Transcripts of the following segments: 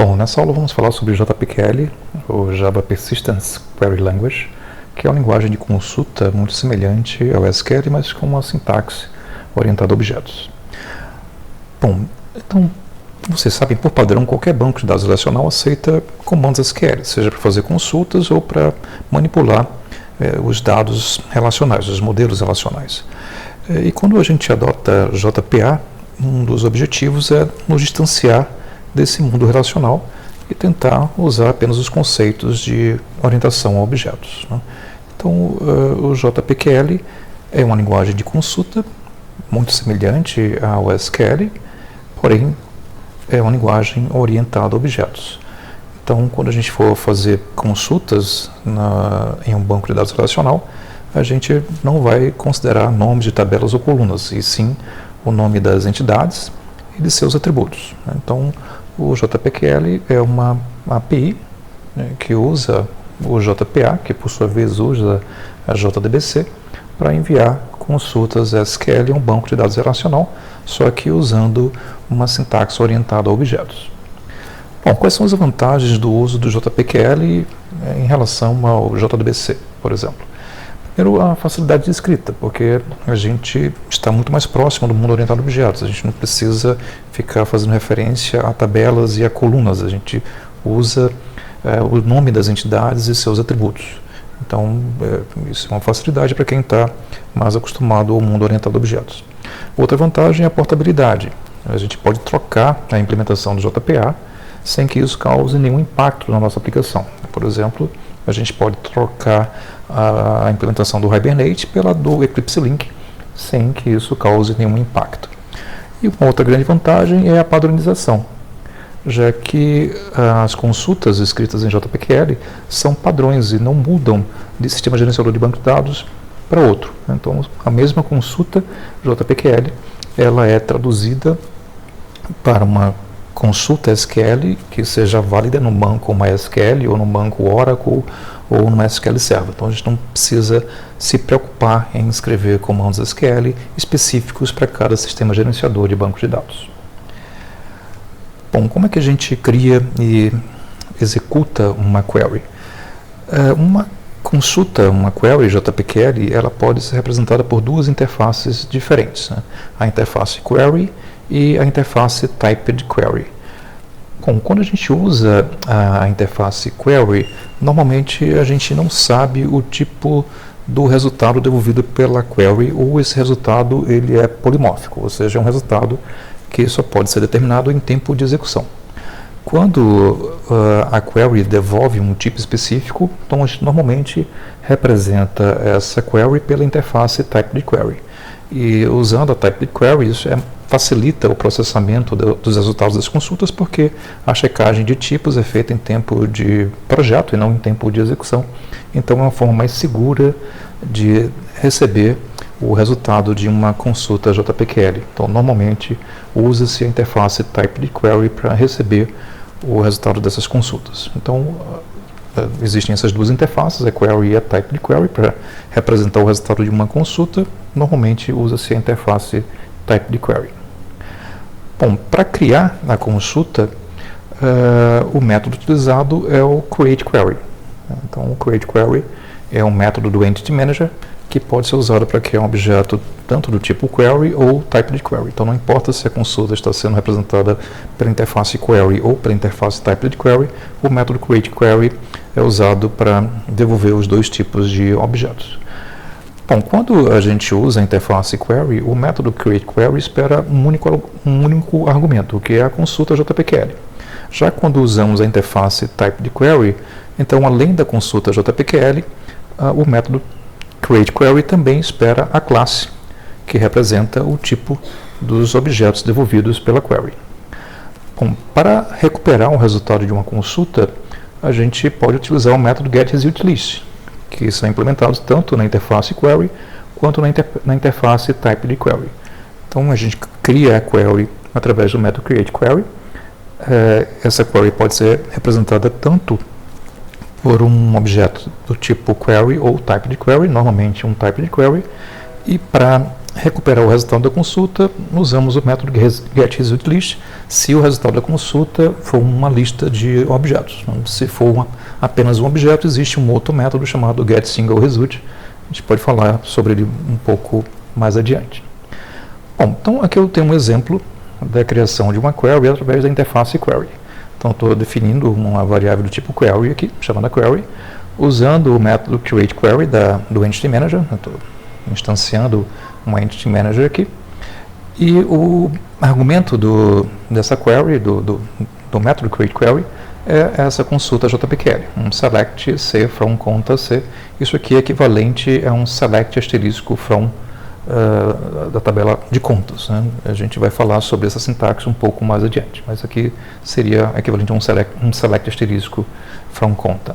Bom, nessa aula vamos falar sobre JPQL, ou Java Persistence Query Language, que é uma linguagem de consulta muito semelhante ao SQL, mas com uma sintaxe orientada a objetos. Bom, então, vocês sabem, por padrão, qualquer banco de dados relacional aceita comandos SQL, seja para fazer consultas ou para manipular os dados relacionais, os modelos relacionais. E quando a gente adota JPA, um dos objetivos é nos distanciar desse mundo relacional e tentar usar apenas os conceitos de orientação a objetos, né? Então, o JPQL é uma linguagem de consulta muito semelhante ao SQL, porém é uma linguagem orientada a objetos. Então, quando a gente for fazer consultas em um banco de dados relacional, a gente não vai considerar nomes de tabelas ou colunas, e sim o nome das entidades e de seus atributos. Então, o JPQL é uma API, né, que usa o JPA, que por sua vez usa a JDBC, para enviar consultas SQL a um banco de dados relacional, só que usando uma sintaxe orientada a objetos. Bom, quais são as vantagens do uso do JPQL em relação ao JDBC, por exemplo? Primeiro, a facilidade de escrita, porque a gente está muito mais próximo do mundo orientado a objetos. A gente não precisa ficar fazendo referência a tabelas e a colunas. A gente usa o nome das entidades e seus atributos. Então, isso é uma facilidade para quem está mais acostumado ao mundo orientado a objetos. Outra vantagem é a portabilidade. A gente pode trocar a implementação do JPA sem que isso cause nenhum impacto na nossa aplicação. Por exemplo, a gente pode trocar a implementação do Hibernate pela do Eclipse Link, sem que isso cause nenhum impacto. E uma outra grande vantagem é a padronização, já que as consultas escritas em JPQL são padrões e não mudam de sistema gerenciador de banco de dados para outro. Então, a mesma consulta JPQL, ela é traduzida para uma consulta SQL que seja válida no banco MySQL ou no banco Oracle ou no SQL Server. Então a gente não precisa se preocupar em escrever comandos SQL específicos para cada sistema gerenciador de banco de dados. Bom, como é que a gente cria e executa uma query? Uma consulta, uma query JPQL, ela pode ser representada por duas interfaces diferentes, né? A interface query e a interface typed query. Bom, quando a gente usa a interface query, normalmente a gente não sabe o tipo do resultado devolvido pela query, ou esse resultado ele é polimórfico, ou seja, é um resultado que só pode ser determinado em tempo de execução. Quando a query devolve um tipo específico, então a gente normalmente representa essa query pela interface typed query. E usando a typed query, isso facilita o processamento dos resultados das consultas, porque a checagem de tipos é feita em tempo de projeto e não em tempo de execução. Então é uma forma mais segura de receber o resultado de uma consulta JPQL. Então normalmente usa-se a interface typed query para receber o resultado dessas consultas. Então existem essas duas interfaces, a query e a typed query, para representar o resultado de uma consulta. Normalmente usa-se a interface typed query. Bom, para criar a consulta, o método utilizado é o createQuery. Então, o createQuery é um método do Entity Manager que pode ser usado para criar um objeto tanto do tipo query ou typed query. Então, não importa se a consulta está sendo representada pela interface query ou pela interface typed query, o método createQuery é usado para devolver os dois tipos de objetos. Bom, quando a gente usa a interface query, o método createQuery espera um único argumento, que é a consulta JPQL. Já quando usamos a interface typedQuery, então além da consulta JPQL, o método createQuery também espera a classe, que representa o tipo dos objetos devolvidos pela query. Bom, para recuperar o resultado de uma consulta, a gente pode utilizar o método getResultList, que são implementados tanto na interface query quanto na interface typedQuery. Então a gente cria a query através do método createQuery. Essa query pode ser representada tanto por um objeto do tipo query ou typedQuery, normalmente um typedQuery, e para recuperar o resultado da consulta, usamos o método getResultList se o resultado da consulta for uma lista de objetos. Se for apenas um objeto, existe um outro método chamado getSingleResult. A gente pode falar sobre ele um pouco mais adiante. Bom, então aqui eu tenho um exemplo da criação de uma query através da interface query. Então estou definindo uma variável do tipo query aqui, chamada query, usando o método createQuery do Entity Manager. Estou instanciando um Entity Manager aqui. E o argumento dessa query, do método createQuery, é essa consulta JPQL, um select C from conta C. Isso aqui é equivalente a um select asterisco from da tabela de contas. Né? A gente vai falar sobre essa sintaxe um pouco mais adiante, mas aqui seria equivalente a um select asterisco from conta.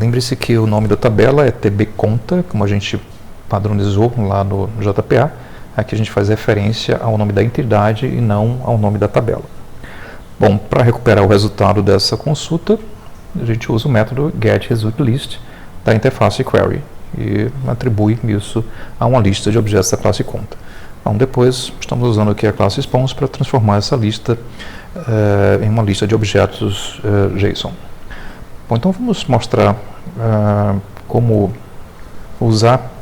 Lembre-se que o nome da tabela é tbconta, como a gente padronizou lá no JPA. Aqui a gente faz referência ao nome da entidade e não ao nome da tabela. Bom, para recuperar o resultado dessa consulta, a gente usa o método getResultList da interface query e atribui isso a uma lista de objetos da classe conta. Então, depois, estamos usando aqui a classe Spons para transformar essa lista em uma lista de objetos JSON. Bom, então vamos mostrar como usar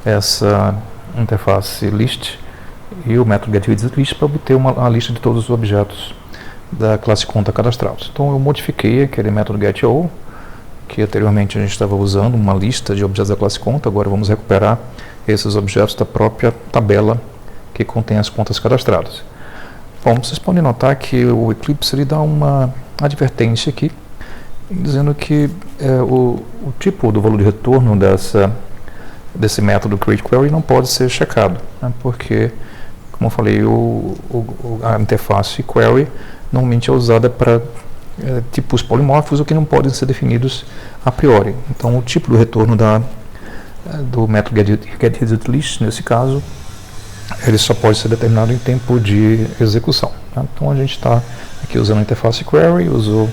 essa interface list e o método getResultList para obter uma lista de todos os objetos da classe conta cadastrados. Então eu modifiquei aquele método getO, que anteriormente a gente estava usando uma lista de objetos da classe conta. Agora vamos recuperar esses objetos da própria tabela que contém as contas cadastradas. Bom, vocês podem notar que o Eclipse ele dá uma advertência aqui, dizendo que o tipo do valor de retorno desse método createQuery não pode ser checado, né, porque, como eu falei, a interface query normalmente é usada para tipos polimórficos, o que não podem ser definidos a priori. Então, o tipo do retorno do método getResultList, nesse caso, ele só pode ser determinado em tempo de execução. Tá? Então, a gente está aqui usando a interface query, usou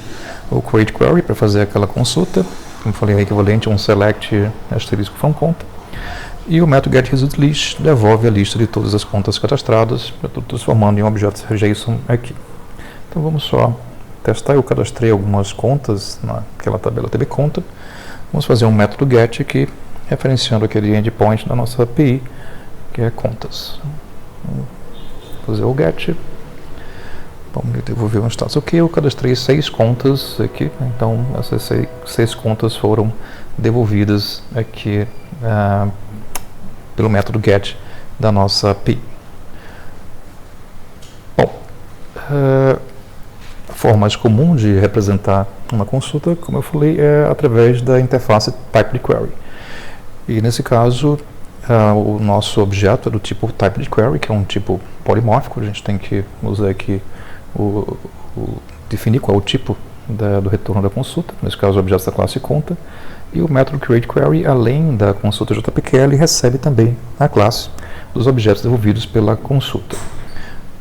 o createQuery para fazer aquela consulta, como eu falei, é equivalente a um select asterisco from conta. E o método getResultList devolve a lista de todas as contas cadastradas, eu estou transformando em um objeto JSON aqui. Então vamos só testar. Eu cadastrei algumas contas naquela tabela tbconta. Vamos fazer um método get aqui, referenciando aquele endpoint da nossa API, que é contas. Vamos fazer o get. Vamos devolver um status. Ok, eu cadastrei 6 contas aqui, então essas 6 contas foram devolvidas aqui pelo método get da nossa API. Bom, a forma mais comum de representar uma consulta, como eu falei, é através da interface TypeDQuery. E nesse caso, o nosso objeto é do tipo TypeDQuery, que é um tipo polimórfico. A gente tem que usar aqui definir qual é o tipo do retorno da consulta, nesse caso, objetos da classe conta. E o método createQuery, além da consulta JPQL, recebe também a classe dos objetos devolvidos pela consulta.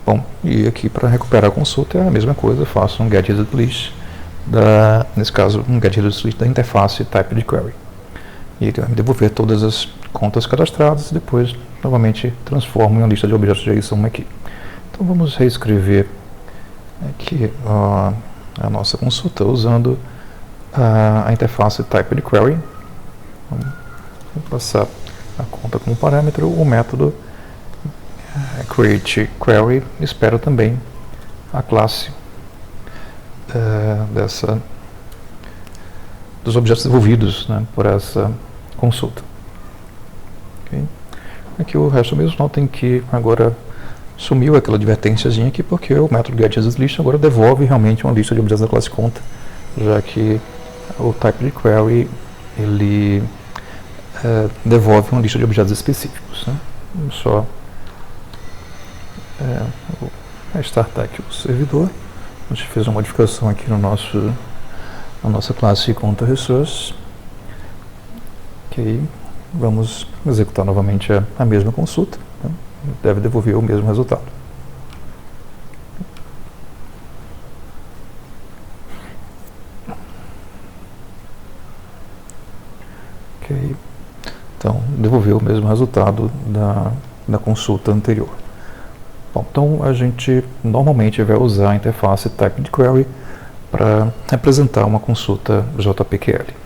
Bom, e aqui para recuperar a consulta é a mesma coisa, eu faço um getResultList, nesse caso um getResultList da interface TypeDQuery. E ele vai me devolver todas as contas cadastradas e depois novamente transformo em uma lista de objetos JSON aqui. Então vamos reescrever aqui a nossa consulta usando a interface TypeDQuery. Vamos passar a conta como parâmetro, o método createQuery, espero também a classe dos objetos devolvidos, né, por essa consulta. Okay. Aqui o resto mesmo, notem que agora sumiu aquela advertênciazinha aqui, porque o método getResultList agora devolve realmente uma lista de objetos da classe conta, já que o TypeDQuery ele devolve uma lista de objetos específicos. Né. Vamos só vou restartar aqui o servidor. A gente fez uma modificação aqui na nossa classe conta resource. Ok, vamos executar novamente a mesma consulta. Né? Deve devolver o mesmo resultado. Ok, então devolveu o mesmo resultado na consulta anterior. Bom, então a gente normalmente vai usar a interface TypeInQuery para representar uma consulta JPQL.